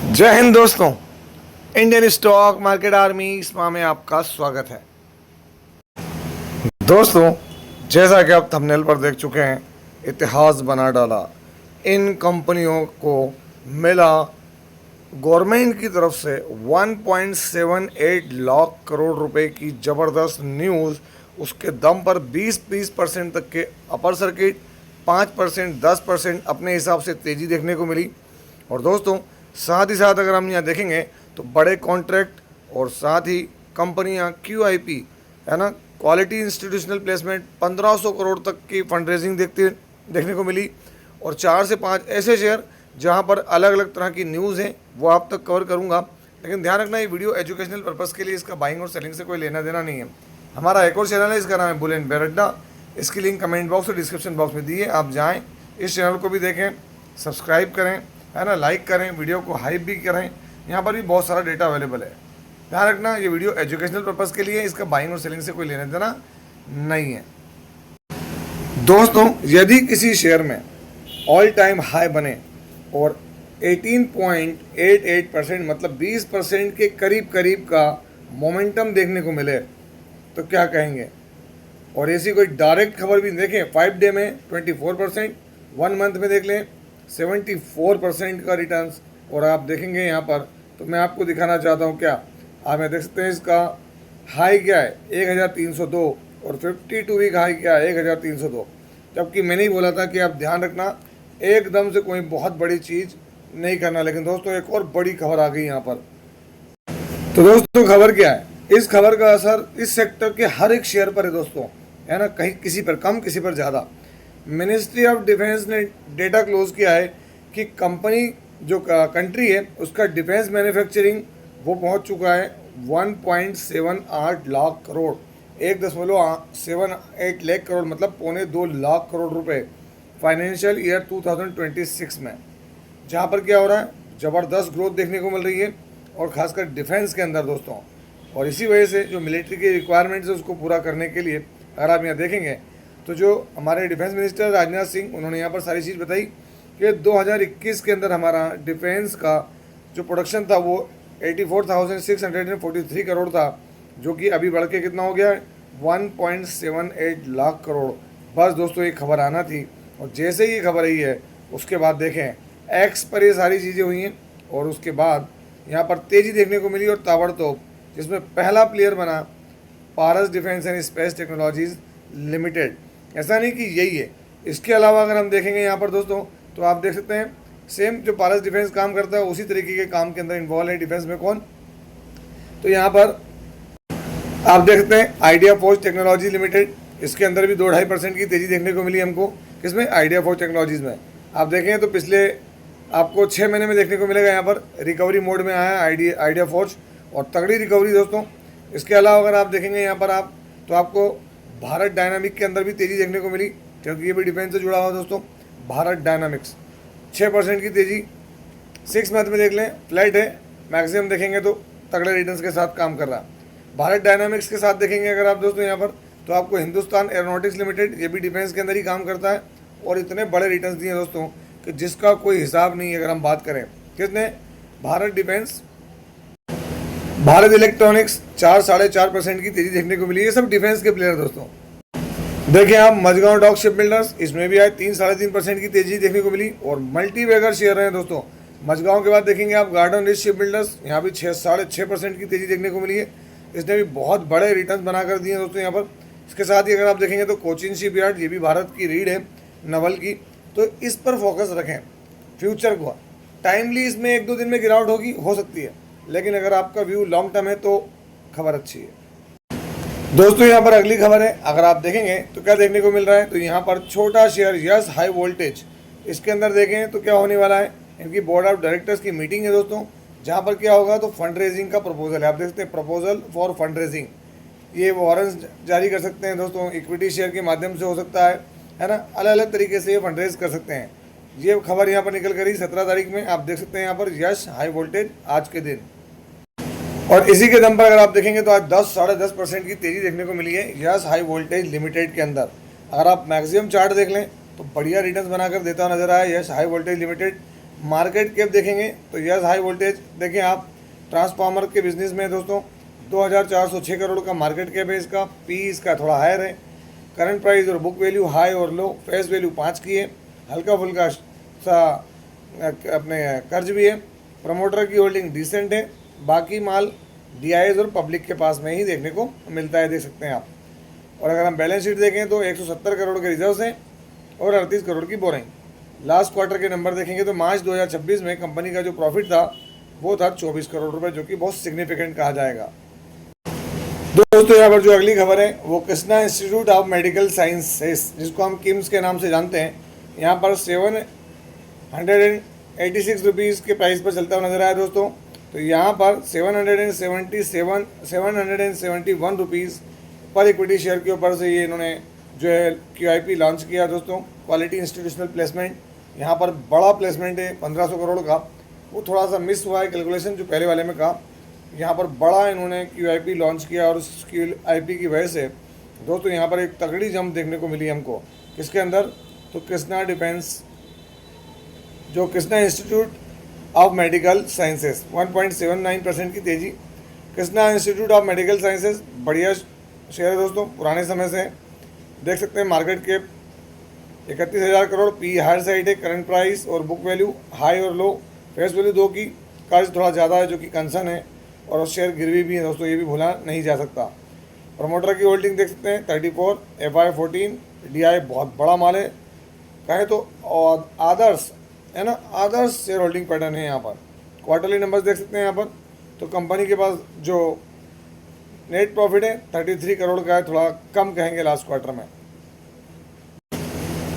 जय हिंद दोस्तों। Indian stock market army इसमा में आपका स्वागत है। दोस्तों, जैसा कि आप थंबनेल पर देख चुके हैं, इतिहास बना डाला। इन कंपनियों को मिला गवर्नमेंट की तरफ से 1.78 लाख करोड़ रुपए की ज़बरदस्त न्यूज़। उसके दम पर 20% तक के अपर सर्किट, 5%, 10% अपने हिसाब से तेज़ी देखने को मिली। और दोस्तों, साथ ही साथ अगर हम यहाँ देखेंगे तो बड़े कॉन्ट्रैक्ट और साथ ही कंपनियाँ QIP है ना, क्वालिटी इंस्टीट्यूशनल प्लेसमेंट, 1500 करोड़ तक की फंड रेजिंग देखने को मिली। और 4 से 5 ऐसे शेयर जहाँ पर अलग अलग तरह की न्यूज़ हैं वो आप तक कवर करूँगा। लेकिन ध्यान रखना, ये वीडियो एजुकेशनल पर्पज़ के लिए, इसका बाइंग और सेलिंग से कोई लेना देना नहीं है। हमारा एक और चैनल है, इसका नाम है बुल एंड बेयर अड्डा। इसकी लिंक कमेंट बॉक्स और डिस्क्रिप्शन बॉक्स में दी है, आप जाएँ, इस चैनल को भी देखें, सब्सक्राइब करें, है ना, लाइक करें, वीडियो को हाइप भी करें। यहाँ पर भी बहुत सारा डेटा अवेलेबल है। ध्यान रखना, ये वीडियो एजुकेशनल पर्पज़ के लिए, इसका बाइंग और सेलिंग से कोई लेना देना नहीं है। दोस्तों, यदि किसी शेयर में ऑल टाइम हाई बने और 18.88% मतलब 20% के करीब करीब का मोमेंटम देखने को मिले तो क्या कहेंगे। और ऐसी कोई डायरेक्ट खबर भी देखें, 5 डे में 24%, 1 मंथ में देख लें 74% का रिटर्न्स। और आप देखेंगे यहाँ पर, तो मैं आपको दिखाना चाहता हूँ, क्या आप यहाँ देख सकते हैं, इसका हाई क्या है 1302 और 52 वीक हाई क्या है 1302। जबकि मैंने ही बोला था कि आप ध्यान रखना, एकदम से कोई बहुत बड़ी चीज़ नहीं करना। लेकिन दोस्तों, एक और बड़ी खबर आ गई यहाँ पर। तो दोस्तों, खबर क्या है, इस खबर का असर इस सेक्टर के हर एक शेयर पर है दोस्तों, है ना, कहीं किसी पर कम, किसी पर ज़्यादा। मिनिस्ट्री ऑफ डिफेंस ने डेटा क्लोज किया है कि कंपनी जो कंट्री है उसका डिफेंस मैन्युफैक्चरिंग वो पहुंच चुका है 1.78 लाख करोड़, 1.78 लाख करोड़ मतलब 1.25 लाख करोड़ रुपए फाइनेंशियल ईयर 2026 में। जहां पर क्या हो रहा है, ज़बरदस्त ग्रोथ देखने को मिल रही है, और ख़ासकर डिफेंस के अंदर दोस्तों। और इसी वजह से जो मिलिट्री की रिक्वायरमेंट्स है उसको पूरा करने के लिए अगर आप यहाँ देखेंगे तो जो हमारे डिफेंस मिनिस्टर राजनाथ सिंह, उन्होंने यहाँ पर सारी चीज़ बताई कि 2021 के अंदर हमारा डिफेंस का जो प्रोडक्शन था वो 84,643 करोड़ था, जो कि अभी बढ़ के कितना हो गया है 1.78 लाख करोड़। बस दोस्तों, ये खबर आना थी, और जैसे ही ये खबर आई है उसके बाद देखें एक्स पर ये सारी चीज़ें हुई हैं, और उसके बाद यहाँ पर तेज़ी देखने को मिली और ताबड़तोड़, जिसमें पहला प्लेयर बना Paras defence and space technologies limited. ऐसा नहीं कि यही है, इसके अलावा अगर हम देखेंगे यहाँ पर दोस्तों, तो आप देख सकते हैं सेम जो पारस डिफेंस काम करता है उसी तरीके के काम के अंदर इन्वॉल्व है डिफेंस में कौन। तो यहाँ पर आप देख सकते हैं आइडिया फोर्ज टेक्नोलॉजी लिमिटेड, इसके अंदर भी 2-2.5% की तेज़ी देखने को मिली हमको। किसमें, आइडिया फोर्ज टेक्नोलॉजीज़ में। आप देखें तो पिछले आपको 6 महीने में देखने को मिलेगा, यहाँ पर रिकवरी मोड में आया है आइडिया फोर्ज, और तगड़ी रिकवरी दोस्तों। इसके अलावा अगर आप देखेंगे यहाँ पर आप, तो आपको भारत डायनामिक के अंदर भी तेज़ी देखने को मिली, क्योंकि ये भी डिफेंस से जुड़ा हुआ दोस्तों। भारत डायनामिक्स 6% की तेज़ी 6 मंथ में देख लें, फ्लैट है, मैक्सिमम देखेंगे तो तगड़े रिटर्न्स के साथ काम कर रहा। भारत डायनामिक्स के साथ देखेंगे अगर आप दोस्तों यहाँ पर, तो आपको हिंदुस्तान एरोनॉटिक्स लिमिटेड, ये भी डिफेंस के अंदर ही काम करता है, और इतने बड़े रिटर्न्स दिए दोस्तों कि जिसका कोई हिसाब नहीं है। अगर हम बात करें कितने, भारत डिफेंस, भारत इलेक्ट्रॉनिक्स 4-4.5% की तेज़ी देखने को मिली। ये सब डिफेंस के प्लेयर दोस्तों। देखिए आप मझगांव डॉक शिप बिल्डर्स, इसमें भी आज 3-3.5% की तेज़ी देखने को मिली, और मल्टी बैगर शेयर हैं दोस्तों। मझगांव के बाद देखेंगे आप गार्डन रिच शिप बिल्डर्स, यहाँ भी 6-6.5% की तेज़ी देखने को मिली है। इसने भी बहुत बड़े रिटर्न बनाकर दिए हैं दोस्तों यहाँ पर। इसके साथ ही अगर आप देखेंगे तो कोचिन शिप यार्ड, ये भी भारत की रीढ़ है नवल की, तो इस पर फोकस रखें फ्यूचर को। टाइमली इसमें 1-2 दिन में गिरावट होगी, हो सकती है, लेकिन अगर आपका व्यू लॉन्ग टर्म है तो खबर अच्छी है दोस्तों। यहाँ पर अगली खबर है, अगर आप देखेंगे तो क्या देखने को मिल रहा है, तो यहाँ पर छोटा शेयर यस हाई वोल्टेज, इसके अंदर देखें तो क्या होने वाला है, इनकी बोर्ड ऑफ डायरेक्टर्स की मीटिंग है दोस्तों, जहाँ पर क्या होगा, तो फंड रेजिंग का प्रपोजल है। आप देखते हैं प्रपोजल फॉर फंड रेजिंग, ये वारंट्स जारी कर सकते हैं दोस्तों, इक्विटी शेयर के माध्यम से हो सकता है ना, अलग अलग तरीके से ये फंड रेज कर सकते हैं। ये खबर यहाँ पर निकल कर ही 17 तारीख में, आप देख सकते हैं यहाँ पर यस हाई वोल्टेज आज के दिन। और इसी के दम पर अगर आप देखेंगे तो आज 10-10.5% की तेज़ी देखने को मिली है यस हाई वोल्टेज लिमिटेड के अंदर। अगर आप मैक्सिमम चार्ट देख लें तो बढ़िया रिटर्न्स बनाकर देता हुआ नजर आया yes high voltage limited. Market cap देखेंगे तो यस हाई वोल्टेज देखें आप, ट्रांसफार्मर के बिजनेस में दोस्तों 2406 करोड़ का मार्केट कैप है इसका। पी इसका थोड़ा हायर है। करंट प्राइस और बुक वैल्यू हाई और लो, फेस वैल्यू 5 की है, हल्का फुल्का सा अपने कर्ज भी है। प्रमोटर की होल्डिंग डिसेंट है। बाकी माल डीआईएस और पब्लिक के पास में ही देखने को मिलता है, देख सकते हैं आप। और अगर हम बैलेंस शीट देखें तो 170 करोड़ के रिजर्व्स हैं और 38 करोड़ की बोरिंग। लास्ट क्वार्टर के नंबर देखेंगे तो मार्च 2026 में कंपनी का जो प्रॉफिट था वो था 24 करोड़ रुपए, जो कि बहुत सिग्निफिकेंट कहा जाएगा। दोस्तों यहाँ पर जो अगली खबर है वो Krishna institute of medical sciences, जिसको हम किम्स के नाम से जानते हैं, यहाँ पर 786 रुपीज़ के प्राइस पर चलता हुआ नजर आया दोस्तों। तो यहाँ पर 771 रुपीज़ पर इक्विटी शेयर के ऊपर से ये इन्होंने जो है QIP लॉन्च किया दोस्तों। क्वालिटी इंस्टीट्यूशनल प्लेसमेंट, यहाँ पर बड़ा प्लेसमेंट है 1500 करोड़ का, वो थोड़ा सा मिस हुआ है कैलकुलेशन जो पहले वाले में कहा। यहाँ पर बड़ा इन्होंने QIP लॉन्च किया और उस QIP की वजह से दोस्तों यहाँ पर एक तगड़ी जंप देखने को मिली हमको। किसके अंदर? तो कृष्णा डिफेंस, जो Krishna institute of medical sciences, 1.79% की तेज़ी। Krishna institute of medical sciences बढ़िया शेयर है दोस्तों, पुराने समय से देख सकते हैं। Market cap 31,000 crore, P higher side है। करंट प्राइस और बुक वैल्यू हाई और लो, फेस वैल्यू 2 की, कर्ज थोड़ा ज़्यादा है जो कि कंसर्न है, और शेयर गिरवी भी है दोस्तों, ये भी भूला नहीं जा सकता। प्रमोटर की होल्डिंग देख सकते हैं 34, FI 14, DI बहुत बड़ा माल है कहें तो, और आदर्श है ना, आदर्श शेयर होल्डिंग पैटर्न है यहाँ पर। क्वार्टरली नंबर्स देख सकते हैं यहाँ पर। तो कंपनी के पास जो नेट प्रॉफिट है 33 करोड़ का है, थोड़ा कम कहेंगे लास्ट क्वार्टर में।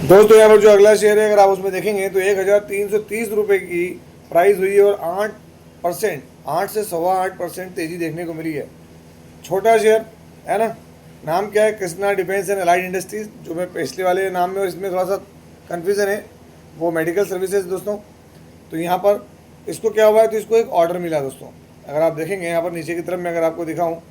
दोस्तों यहाँ पर जो अगला शेयर है अगर आप उसमें देखेंगे तो 1330 रुपये की प्राइस हुई है और 8 से 8.25% तेज़ी देखने को मिली है। छोटा शेयर है ना। नाम क्या है? Krishna defence and allied industries, जो मैं पिछले वाले नाम में और इसमें थोड़ा सा कन्फ्यूज़न है, वो मेडिकल सर्विसेज दोस्तों। तो यहाँ पर इसको क्या हुआ है, तो इसको एक ऑर्डर मिला दोस्तों। अगर आप देखेंगे यहाँ पर नीचे की तरफ में अगर आपको दिखाऊँ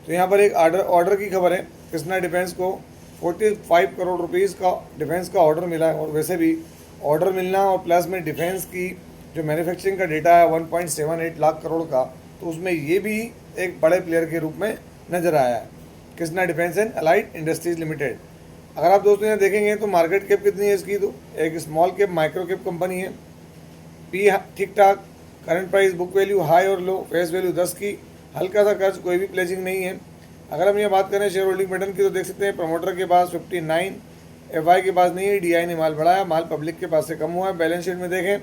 तो यहाँ पर एक ऑर्डर की खबर है। कृष्णा डिफेंस को 45 करोड़ रुपीज़ का डिफेंस का ऑर्डर मिला है। और वैसे भी ऑर्डर मिलना और प्लस में डिफेंस की जो मैन्युफैक्चरिंग का डेटा है 1.78 लाख करोड़ का, तो उसमें ये भी एक बड़े प्लेयर के रूप में नज़र आया है, Krishna defence and allied industries limited. अगर आप दोस्तों यहाँ देखेंगे तो मार्केट कैप कितनी है इसकी, तो एक small cap micro cap company है। पी ठीक ठाक, current price book value high और लो, फेस वैल्यू 10 की, हल्का सा कर्ज, कोई भी प्लेजिंग नहीं है। अगर हम ये बात करें शेयर होल्डिंग पैटर्न की तो देख सकते हैं प्रमोटर के पास 59, FI के पास नहीं है, DI ने माल बढ़ाया, माल पब्लिक के पास से कम हुआ है। बैलेंस शीट में देखें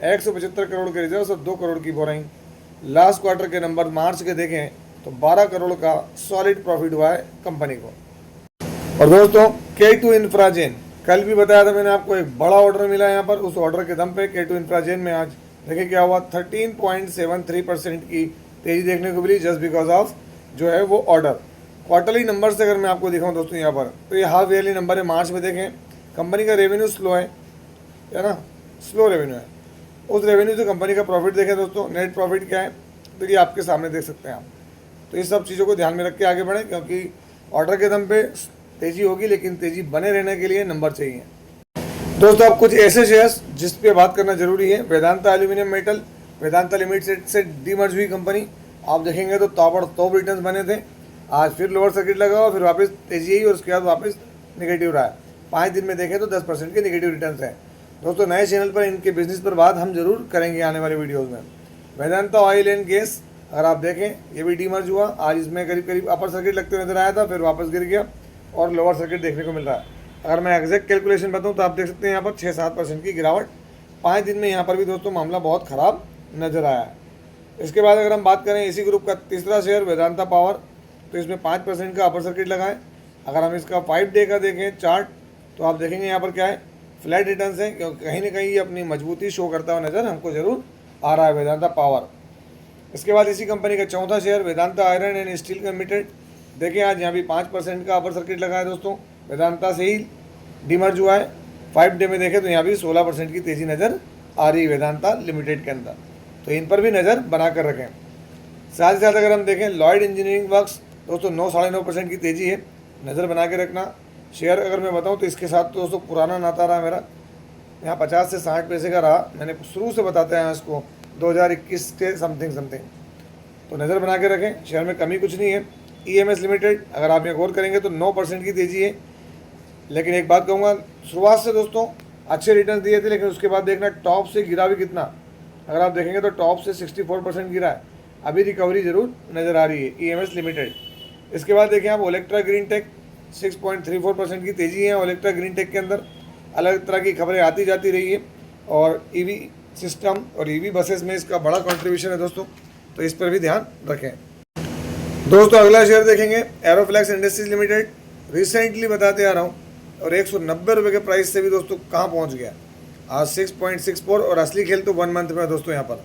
175 करोड़ के रिजर्व और 2 करोड़ की बोरिंग। लास्ट क्वार्टर के नंबर मार्च के देखें तो 12 करोड़ का सॉलिड प्रॉफिट हुआ है कंपनी को। और दोस्तों K2 इंफ्राजेन, कल भी बताया था मैंने आपको, एक बड़ा ऑर्डर मिला यहाँ पर। उस ऑर्डर के दम पे K2 इंफ्राजेन में आज देखिए क्या हुआ, 13.73% की तेजी देखने को मिली, जस्ट बिकॉज ऑफ जो है वो ऑर्डर। क्वार्टरली नंबर से अगर मैं आपको दिखाऊं दोस्तों यहाँ पर, तो ये हाफ ईयरली नंबर है। मार्च में देखें कंपनी का रेवेन्यू स्लो है ना, स्लो रेवेन्यू है। उस रेवेन्यू से कंपनी का प्रॉफिट देखें दोस्तों, नेट प्रॉफिट क्या है तो ये आपके सामने देख सकते हैं आप। तो इस सब चीज़ों को ध्यान में रख के आगे बढ़ें, क्योंकि ऑर्डर के दम पे तेज़ी होगी, लेकिन तेज़ी बने रहने के लिए नंबर चाहिए दोस्तों। अब कुछ ऐसे शेयर्स जिस पे बात करना जरूरी है। Vedanta aluminium metal, Vedanta limited से डीमर्ज हुई कंपनी। आप देखेंगे तो ताबड़तोड़ रिटर्न्स बने थे। आज फिर लोअर सर्किट लगा और फिर वापस तेजी आई और उसके बाद वापस नेगेटिव रहा है। 5 दिन में देखें तो 10% के नेगेटिव रिटर्न्स हैं दोस्तों। नए चैनल पर इनके बिजनेस पर बात हम जरूर करेंगे आने वाले वीडियोज़ में। वेदांता ऑयल एंड गैस अगर आप देखें ये भी डीमर्ज हुआ। आज इसमें करीब करीब अपर सर्किट लगते हुए नजर आया था, फिर वापस गिर गया और लोअर सर्किट देखने को मिल रहा है। अगर मैं एग्जैक्ट कैलकुलेशन बताऊं तो आप देख सकते हैं यहाँ पर 6-7% की गिरावट 5 दिन में। यहाँ पर भी दोस्तों मामला बहुत ख़राब नज़र आया है। इसके बाद अगर हम बात करें इसी ग्रुप का तीसरा शेयर वेदांता पावर, तो इसमें 5% का अपर सर्किट लगा है। अगर हम इसका 5 डे का देखें चार्ट तो आप देखेंगे यहाँ पर क्या है, फ्लैट रिटर्न्स हैं, क्योंकि कहीं ना कहीं ये अपनी मजबूती शो करता हुआ नज़र हमको जरूर आ रहा है वेदांता पावर। इसके बाद इसी कंपनी का चौथा share Vedanta iron and steel limited, देखिए आज यहाँ भी 5% का अपर सर्किट लगा है दोस्तों। वेदांता से ही डीमर्ज हुआ है। 5 डे में देखें तो यहाँ भी 16% की तेज़ी नज़र आ रही है वेदांता लिमिटेड के अंदर, तो इन पर भी नज़र बना कर रखें। साथ ही साथ अगर हम देखें लॉयड इंजीनियरिंग वर्क्स दोस्तों 9-9.5% की तेज़ी है, नज़र बना के रखना। शेयर अगर मैं बताऊं तो इसके साथ तो दोस्तों पुराना नाता रहा मेरा, यहाँ 50 से 60 पैसे का रहा, मैंने शुरू से बताते हैं इसको 2021 के समथिंग। तो नज़र बना के रखें, शेयर में कमी कुछ नहीं है। EMS लिमिटेड अगर आप यहाँ गौर करेंगे तो 9% की तेज़ी है, लेकिन एक बात कहूँगा, शुरुआत से दोस्तों अच्छे रिटर्न दिए थे, लेकिन उसके बाद देखना टॉप से गिरा भी कितना। अगर आप देखेंगे तो टॉप से 64% गिरा है, अभी रिकवरी जरूर नज़र आ रही है EMS लिमिटेड। इसके बाद देखें आप ओलेक्ट्रा ग्रीन टेक 6.34% की तेज़ी है। ओलेक्ट्रा ग्रीन टेक के अंदर अलग तरह की खबरें आती जाती रही है, और EV सिस्टम और EV बसेस में इसका बड़ा कंट्रीब्यूशन है दोस्तों, तो इस पर भी ध्यान रखें। दोस्तों अगला शेयर देखेंगे एरोफ्लैक्स इंडस्ट्रीज लिमिटेड। रिसेंटली बताते आ रहा हूँ, और 190 रुपये के प्राइस से भी दोस्तों कहाँ पहुँच गया आज 6.64, और असली खेल तो 1 मंथ में है दोस्तों। यहाँ पर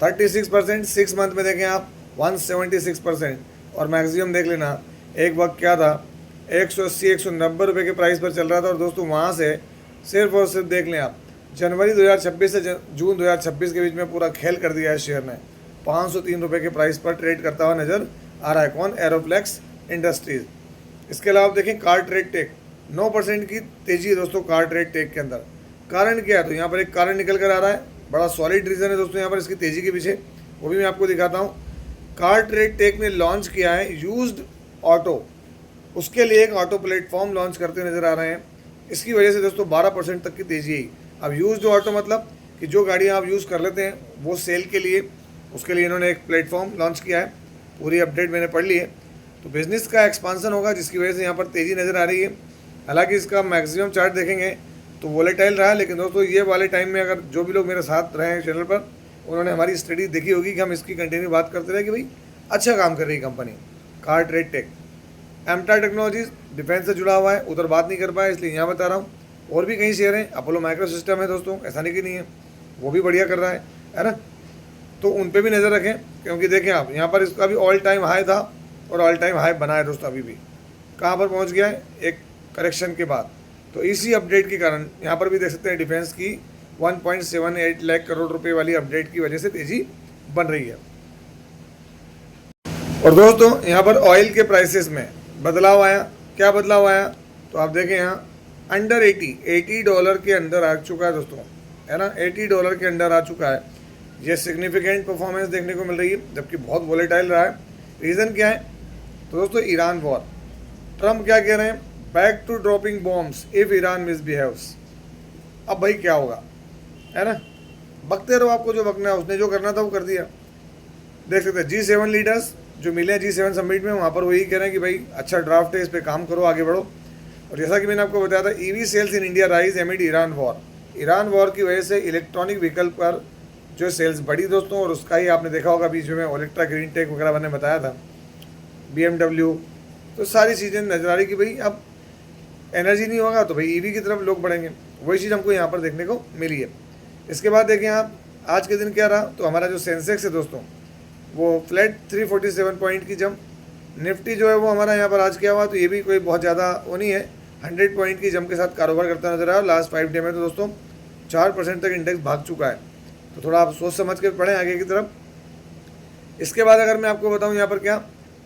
36%, 6 मंथ में देखें आप 176%, और मैक्सिमम देख लेना एक वक्त क्या था 180 190 रुपये के प्राइस पर चल रहा था, और दोस्तों वहाँ से सिर्फ और सिर्फ देख लें आप जनवरी 2026 से जून 2026 के बीच में पूरा खेल कर दिया है शेयर ने। 503 रुपये के प्राइस पर ट्रेड करता हुआ नज़र आ रहा है। कौन? एरोफ्लैक्स इंडस्ट्रीज़। इसके अलावा देखें कार ट्रेड टेक 9% की तेज़ी है दोस्तों कार ट्रेड टेक के अंदर। कारण क्या है? तो यहाँ पर एक कारण निकल कर आ रहा है, बड़ा सॉलिड रीज़न है दोस्तों यहाँ पर इसकी तेज़ी के पीछे, वो भी मैं आपको दिखाता हूँ। कार ट्रेड टेक ने लॉन्च किया है यूज्ड ऑटो, उसके लिए एक ऑटो प्लेटफॉर्म लॉन्च करते नज़र आ रहे हैं। इसकी वजह से दोस्तों 12% तक की तेज़ी आई। अब यूज्ड ऑटो मतलब कि जो गाड़ियाँ आप यूज़ कर लेते हैं वो सेल के लिए, उसके लिए इन्होंने एक प्लेटफॉर्म लॉन्च किया है। पूरी अपडेट मैंने पढ़ ली है। तो बिज़नेस का एक्सपांसन होगा, जिसकी वजह से यहाँ पर तेज़ी नज़र आ रही है। हालांकि इसका मैक्सिमम चार्ट देखेंगे तो वोलेटाइल रहा है, लेकिन दोस्तों ये वाले टाइम में अगर जो भी लोग मेरे साथ रहे हैं चैनल पर, उन्होंने हमारी स्टडी देखी होगी कि हम इसकी कंटिन्यू बात करते रहे कि भाई अच्छा काम कर रही है कंपनी कार ट्रेड टेक। एमटा टेक्नोलॉजीज डिफेंस से जुड़ा हुआ है, उधर बात नहीं कर पाया इसलिए यहाँ बता रहा हूँ। और भी कई शेयर हैं, अपोलो माइक्रो सिस्टम है दोस्तों, ऐसा नहीं कि नहीं है, वो भी बढ़िया कर रहा है ना। तो उन पे भी नज़र रखें, क्योंकि देखें आप यहाँ पर इसका भी ऑल टाइम हाई था, और ऑल टाइम हाई बना है दोस्तों। अभी भी कहाँ पर पहुँच गया है एक करेक्शन के बाद। तो इसी अपडेट के कारण यहाँ पर भी देख सकते हैं डिफेंस की 1.78 लाख करोड़ रुपए वाली अपडेट की वजह से तेज़ी बन रही है। और दोस्तों यहाँ पर ऑयल के प्राइसेस में बदलाव आया। क्या बदलाव आया? तो आप देखें यहाँ अंडर 80 डॉलर के अंदर आ चुका है दोस्तों, है ना। 80 डॉलर के अंदर आ चुका है। ये सिग्निफिकेंट परफॉर्मेंस देखने को मिल रही है, जबकि बहुत वोलेटाइल रहा है। रीज़न क्या है? तो दोस्तों ईरान वॉर। ट्रम्प क्या कह रहे हैं? Back to dropping bombs if Iran misbehaves. अब भाई क्या होगा, है ना। बकते रहो, आपको जो बकना है, उसने जो करना था वो कर दिया। देख सकते हैं G7 लीडर्स जो मिले हैं G7 समिट में, वहाँ पर वो यही कह रहे हैं कि भाई अच्छा ड्राफ्ट है, इस पर काम करो, आगे बढ़ो। और जैसा कि मैंने आपको बताया था, EV sales in India rise amid Iran war. Iran war की वजह से इलेक्ट्रॉनिक व्हीकल पर जो सेल्स बढ़ी दोस्तों, और उसका ही आपने देखा होगा बीच में ओलेक्ट्रा ग्रीन टेक वगैरह मैंने बताया था, BMW, तो सारी चीज़ें नजर आ रही कि भाई अब एनर्जी नहीं होगा तो भाई EV की तरफ लोग बढ़ेंगे। वही चीज़ हमको यहाँ पर देखने को मिली है। इसके बाद देखें आप आज के दिन क्या रहा, तो हमारा जो सेंसेक्स है दोस्तों वो फ्लैट 347 पॉइंट की जंप। निफ्टी जो है वो हमारा यहाँ पर आज क्या हुआ, तो ये भी कोई बहुत ज़्यादा वो नहीं है, 100 पॉइंट की जंप के साथ कारोबार करता नजर आया। लास्ट 5 डे में तो दोस्तों 4% तक इंडेक्स भाग चुका है। तो थोड़ा आप सोच समझ के पढ़ें आगे की तरफ। इसके बाद अगर मैं आपको बताऊँ यहाँ पर क्या,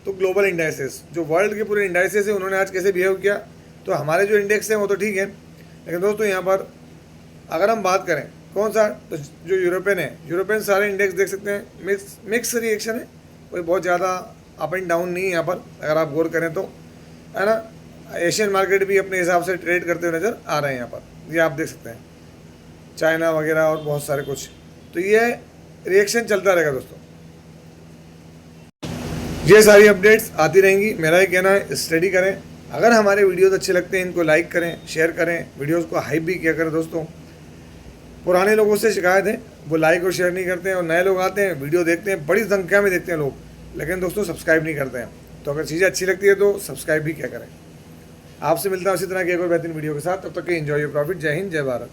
तो ग्लोबल इंडाइसेस, जो वर्ल्ड के पूरे इंडाइसेस है, उन्होंने आज कैसे बिहेव किया। तो हमारे जो इंडेक्स हैं वो तो ठीक है, लेकिन दोस्तों यहाँ पर अगर हम बात करें कौन सा, तो जो यूरोपियन है, यूरोपियन सारे इंडेक्स देख सकते हैं मिक्स रिएक्शन है, कोई बहुत ज़्यादा अप एंड डाउन नहीं है यहाँ पर अगर आप गौर करें तो, है ना। एशियन मार्केट भी अपने हिसाब से ट्रेड करते हुए नज़र आ रहे हैं यहाँ पर, ये आप देख सकते हैं, चाइना वगैरह और बहुत सारे कुछ। तो ये रिएक्शन चलता रहेगा दोस्तों। ये सारी अपडेट्स आती रहेंगी। मेरा ये कहना है स्टडी करें। अगर हमारे वीडियोस अच्छे लगते हैं इनको लाइक करें, शेयर करें, वीडियोस को हाइप भी किया करें दोस्तों। पुराने लोगों से शिकायत है, वो लाइक और शेयर नहीं करते हैं, और नए लोग आते हैं वीडियो देखते हैं, बड़ी संख्या में देखते हैं लोग, लेकिन दोस्तों सब्सक्राइब नहीं करते हैं। तो अगर चीज़ें अच्छी लगती है तो सब्सक्राइब भी क्या करें। आपसे मिलता है उसी तरह की एक और बेहतरीन वीडियो के साथ, तब तक के एंजॉय योर प्रॉफिट। जय हिंद, जय भारत।